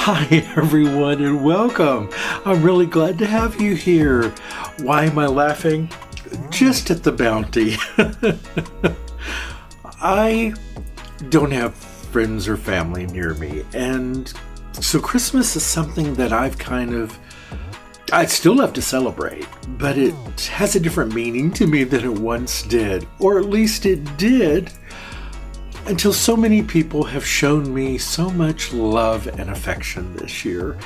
Hi, everyone, and welcome. I'm really glad to have you here. Why am I laughing? Just at the bounty. I don't have friends or family near me, and so Christmas is something that I still love to celebrate, but it has a different meaning to me than it once did, or at least it did until so many people have shown me so much love and affection this year.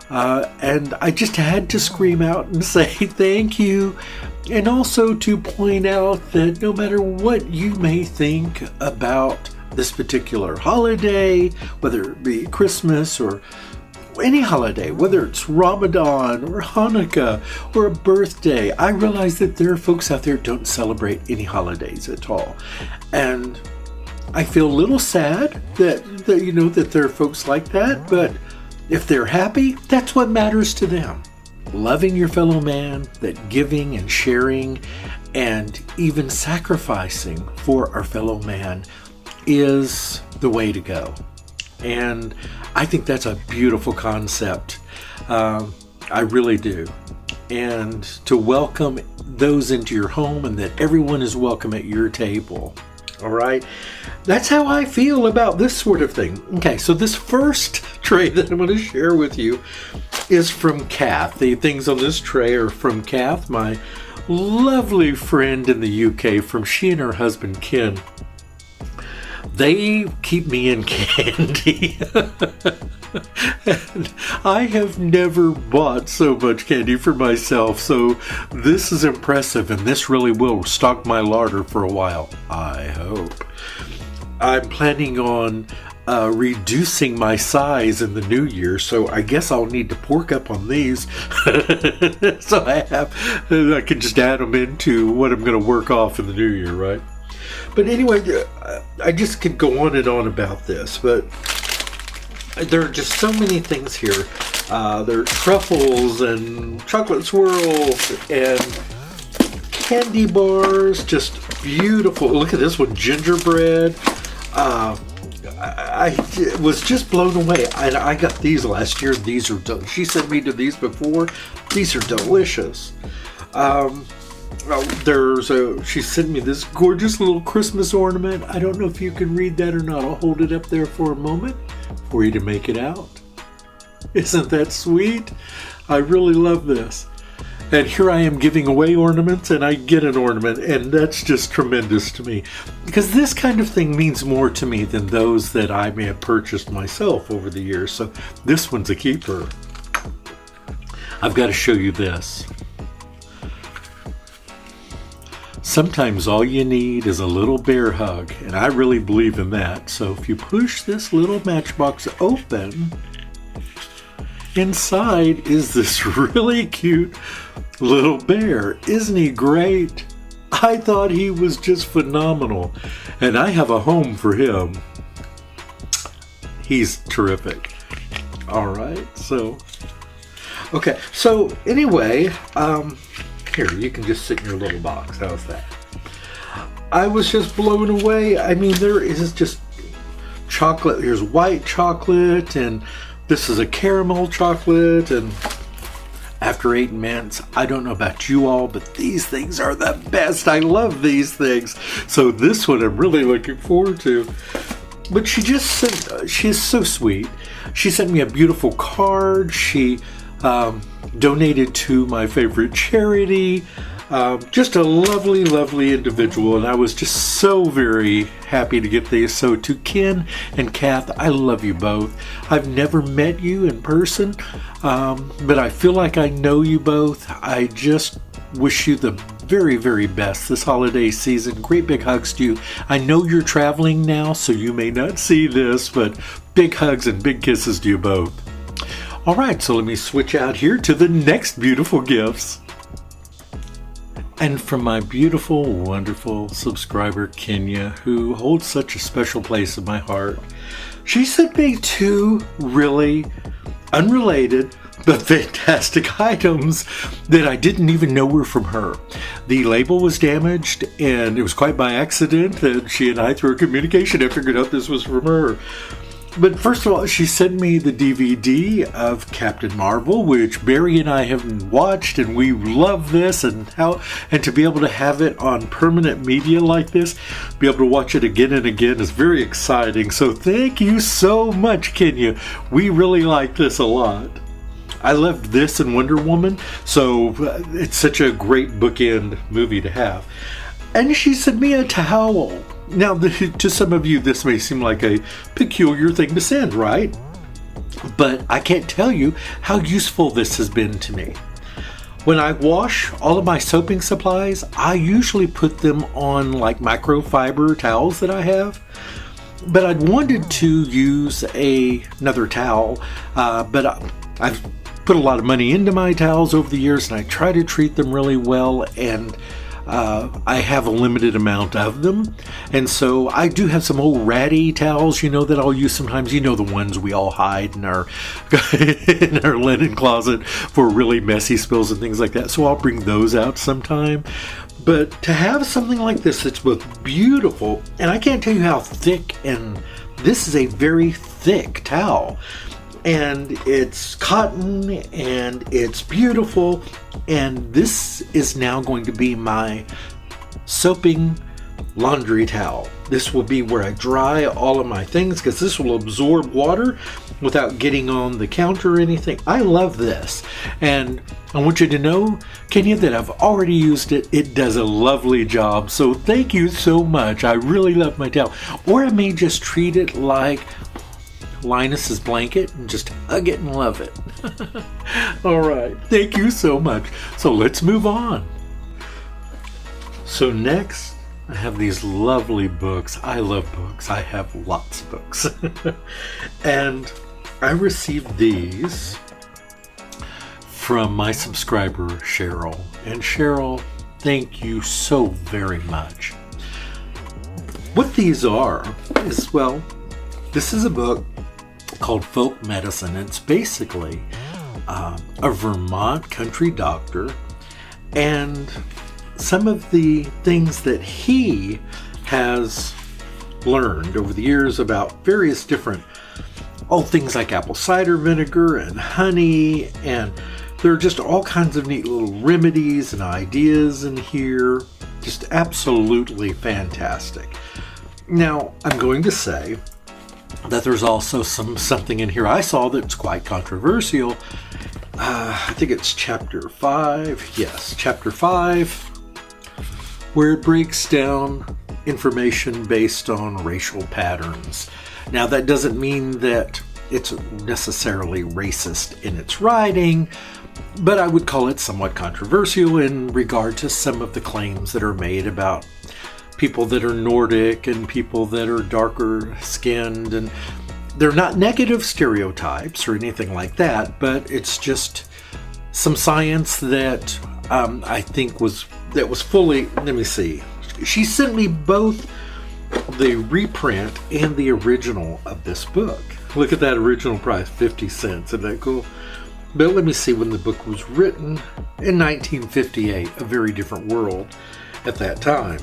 And I just had to scream out and say thank you, and also to point out that no matter what you may think about this particular holiday, whether it be Christmas or any holiday, whether it's Ramadan or Hanukkah or a birthday, I realize that there are folks out there who don't celebrate any holidays at all. And I feel a little sad that there are folks like that, but if they're happy, that's what matters to them. Loving your fellow man, that giving and sharing and even sacrificing for our fellow man is the way to go. And I think that's a beautiful concept. I really do. And to welcome those into your home and that everyone is welcome at your table. All right. That's how I feel about this sort of thing. Okay, so this first tray that I'm going to share with you is from Kath. The things on this tray are from Kath, my lovely friend in the UK, from she and her husband Ken. They keep me in candy. And I have never bought so much candy for myself, so this is impressive, and this really will stock my larder for a while, I hope. I'm planning on reducing my size in the new year, so I guess I'll need to pork up on these. So I can just add them into what I'm going to work off in the new year, right? But anyway, I just could go on and on about this, but there are just so many things here. There are truffles and chocolate swirls and candy bars, just beautiful. Look at this one, gingerbread. I was just blown away. I got these last year. These are she sent me to these before. These are delicious. She sent me this gorgeous little Christmas ornament. I don't know if you can read that or not. I'll hold it up there for a moment for you to make it out. Isn't that sweet? I really love this. And here I am giving away ornaments, and I get an ornament, and that's just tremendous to me. Because this kind of thing means more to me than those that I may have purchased myself over the years. So this one's a keeper. I've got to show you this. Sometimes all you need is a little bear hug, and I really believe in that. So if you push this little matchbox open, inside is this really cute little bear. Isn't he great? I thought he was just phenomenal, and I have a home for him. He's terrific. All right, so anyway, here, you can just sit in your little box. How's that? I was just blown away. I mean, there is just chocolate. Here's white chocolate, and this is a caramel chocolate. And after 8 minutes, I don't know about you all, but these things are the best. I love these things. So this one I'm really looking forward to. But she is so sweet. She sent me a beautiful card. She donated to my favorite charity. Just a lovely, lovely individual, and I was just so very happy to get these. So to Ken and Kath, I love you both. I've never met you in person, but I feel like I know you both. I just wish you the very, very best this holiday season. Great big hugs to you. I know you're traveling now, so you may not see this, but big hugs and big kisses to you both. All right, so let me switch out here to the next beautiful gifts. And from my beautiful, wonderful subscriber, Kenya, who holds such a special place in my heart, she sent me 2 really unrelated but fantastic items that I didn't even know were from her. The label was damaged, and it was quite by accident that she and I, through communication, I figured out this was from her. But first of all, she sent me the DVD of Captain Marvel, which Barry and I have watched, and we love this, and to be able to have it on permanent media like this, be able to watch it again and again is very exciting. So thank you so much, Kenya. We really like this a lot. I loved this and Wonder Woman, so it's such a great bookend movie to have. And she sent me a towel. Now, to some of you, this may seem like a peculiar thing to send, right? But I can't tell you how useful this has been to me. When I wash all of my soaping supplies, I usually put them on like microfiber towels that I have. But I'd wanted to use another towel, but I've put a lot of money into my towels over the years, and I try to treat them really well, and I have a limited amount of them. And so I do have some old ratty towels, that I'll use sometimes. The ones we all hide in our in our linen closet for really messy spills and things like that. So I'll bring those out sometime. But to have something like this that's both beautiful, and I can't tell you how thick, and this is a very thick towel. And it's cotton, and it's beautiful, and this is now going to be my soaping laundry towel. This will be where I dry all of my things, because this will absorb water without getting on the counter or anything. I love this, and I want you to know, Kenya, that I've already used it. It does a lovely job, so thank you so much. I really love my towel. Or I may just treat it like Linus's blanket and just hug it and love it. All right. Thank you so much. So let's move on. So next, I have these lovely books. I love books. I have lots of books. And I received these from my subscriber, Cheryl. And Cheryl, thank you so very much. What these are is, well, this is a book called Folk Medicine. It's basically a Vermont country doctor and some of the things that he has learned over the years about various different things like apple cider vinegar and honey, and there are just all kinds of neat little remedies and ideas in here. Just absolutely fantastic. Now, I'm going to say that there's also something in here I saw that's quite controversial. I think it's chapter 5. Yes, chapter 5, where it breaks down information based on racial patterns. Now, that doesn't mean that it's necessarily racist in its writing, but I would call it somewhat controversial in regard to some of the claims that are made about people that are Nordic and people that are darker skinned, and they're not negative stereotypes or anything like that, but it's just some science that I think was fully, let me see. She sent me both the reprint and the original of this book. Look at that original price, 50 cents. Isn't that cool? But let me see when the book was written. In 1958, a very different world at that time.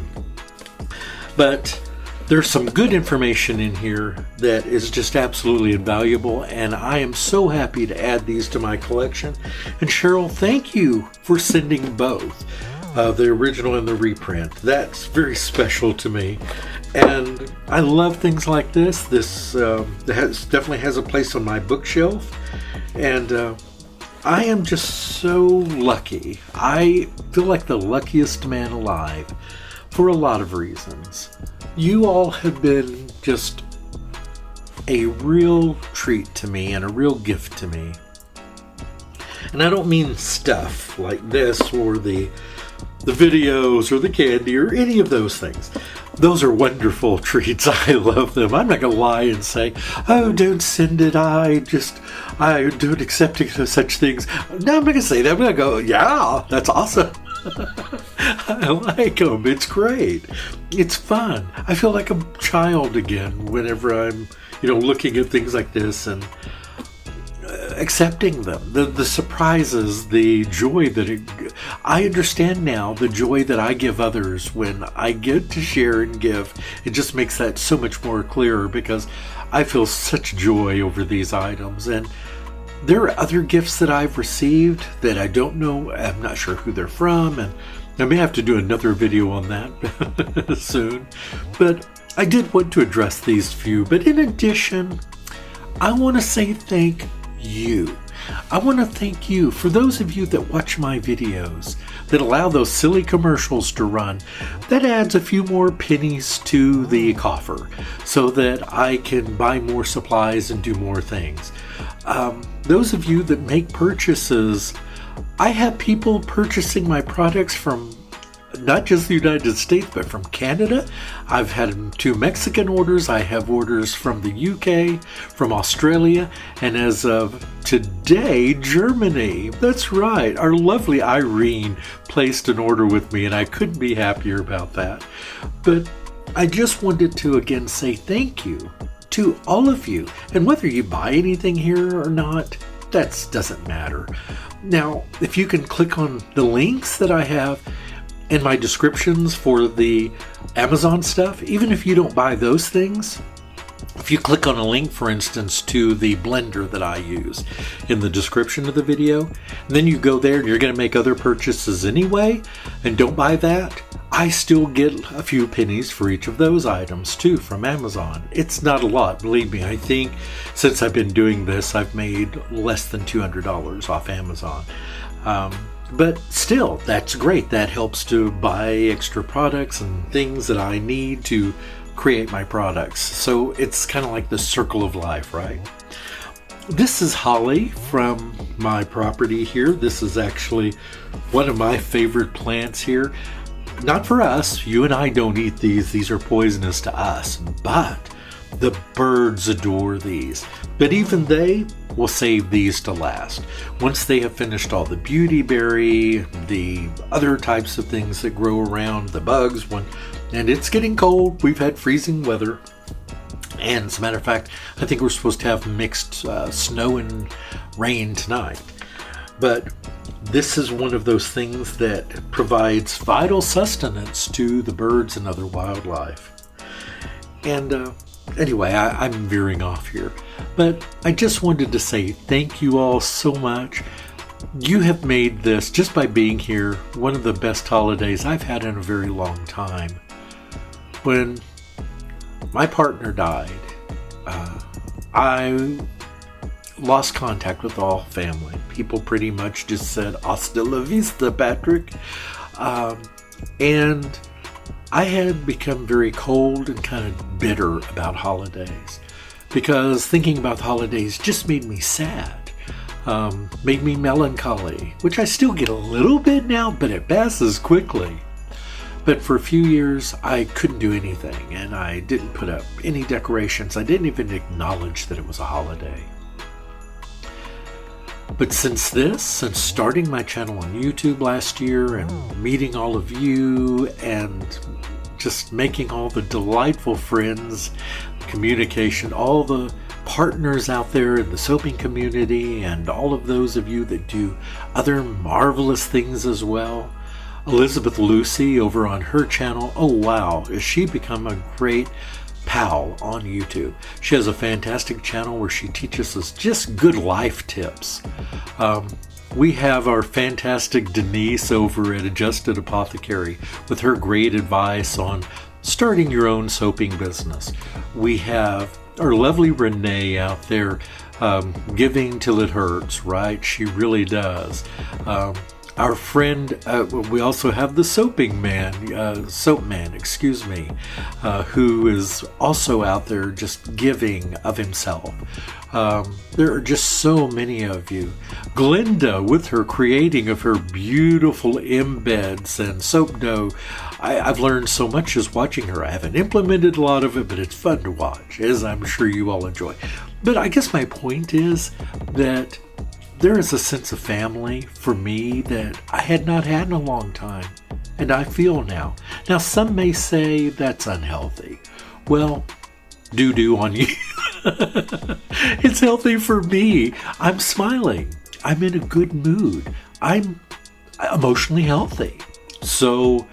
But there's some good information in here that is just absolutely invaluable, and I am so happy to add these to my collection. And Cheryl, thank you for sending both, the original and the reprint. That's very special to me, and I love things like this. This definitely has a place on my bookshelf, and I am just so lucky. I feel like the luckiest man alive for a lot of reasons. You all have been just a real treat to me and a real gift to me. And I don't mean stuff like this or the videos or the candy or any of those things. Those are wonderful treats. I love them. I'm not going to lie and say, oh, don't send it. I don't accept such things. No, I'm not going to say that. I'm going to go, yeah, that's awesome. I like them. It's great. It's fun. I feel like a child again whenever I'm, looking at things like this and accepting them. The surprises, the joy that I understand now, the joy that I give others when I get to share and give. It just makes that so much more clearer because I feel such joy over these items, and there are other gifts that I've received that I don't know. I'm not sure who they're from, and I may have to do another video on that soon. But I did want to address these few. But in addition, I want to say thank you. I want to thank you for those of you that watch my videos, that allow those silly commercials to run. That adds a few more pennies to the coffer so that I can buy more supplies and do more things. Those of you that make purchases, I have people purchasing my products from not just the United States, but from Canada. I've had 2 Mexican orders. I have orders from the UK, from Australia, and as of today, Germany. That's right. Our lovely Irene placed an order with me, and I couldn't be happier about that. But I just wanted to again say thank you to all of you. And whether you buy anything here or not, that doesn't matter. Now, if you can click on the links that I have in my descriptions for the Amazon stuff, even if you don't buy those things, if you click on a link, for instance, to the blender that I use in the description of the video, and then you go there and you're going to make other purchases anyway, and don't buy that, I still get a few pennies for each of those items too from Amazon. It's not a lot, believe me. I think since I've been doing this, I've made less than $200 off Amazon. But still, that's great. That helps to buy extra products and things that I need to create my products. So it's kind of like the circle of life, right? This is holly from my property here. This is actually one of my favorite plants here. Not for us. You and I don't eat these. These are poisonous to us. But the birds adore these. But even they will save these to last. Once they have finished all the beautyberry, the other types of things that grow around, the bugs, and it's getting cold. We've had freezing weather. And as a matter of fact, I think we're supposed to have mixed snow and rain tonight. But this is one of those things that provides vital sustenance to the birds and other wildlife. And anyway, I'm veering off here. But I just wanted to say thank you all so much. You have made this, just by being here, one of the best holidays I've had in a very long time. When my partner died, I lost contact with all family. People pretty much just said, "Hasta la vista, Patrick." And I had become very cold and kind of bitter about holidays, because thinking about the holidays just made me sad, made me melancholy, which I still get a little bit now, but it passes quickly. But for a few years, I couldn't do anything, and I didn't put up any decorations. I didn't even acknowledge that it was a holiday. But since starting my channel on YouTube last year and meeting all of you and just making all the delightful friends, communication, all the partners out there in the soaping community, and all of those of you that do other marvelous things as well. Elizabeth Lucy over on her channel, oh wow, has she become a great pal on YouTube. She has a fantastic channel where she teaches us just good life tips. We have our fantastic Denise over at Adjusted Apothecary with her great advice on starting your own soaping business. We have our lovely Renee out there giving till it hurts, right? She really does. Our friend, we also have the Soap Man, who is also out there just giving of himself. There are just so many of you. Glenda, with her creating of her beautiful embeds and soap dough, I've learned so much just watching her. I haven't implemented a lot of it, but it's fun to watch, as I'm sure you all enjoy. But I guess my point is that there is a sense of family for me that I had not had in a long time, and I feel now. Now, some may say that's unhealthy. Well, doo-doo on you. It's healthy for me. I'm smiling. I'm in a good mood. I'm emotionally healthy. So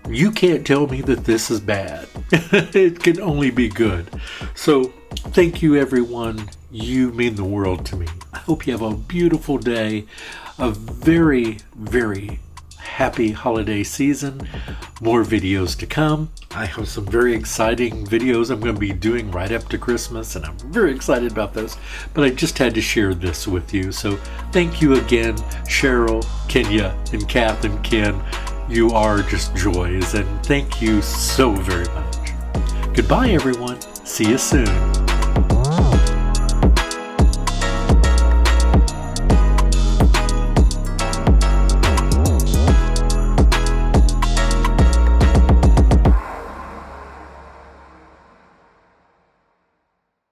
you can't tell me that this is bad. It can only be good. So Thank you, everyone. You mean the world to me. I hope you have a beautiful day, a very, very happy holiday season. More videos to come. I have some very exciting videos I'm going to be doing right up to Christmas, and I'm very excited about those. But I just had to share this with you. So thank you again, Cheryl, Kenya, and Kath and Ken. You are just joys, and thank you so very much. Goodbye, everyone. See you soon.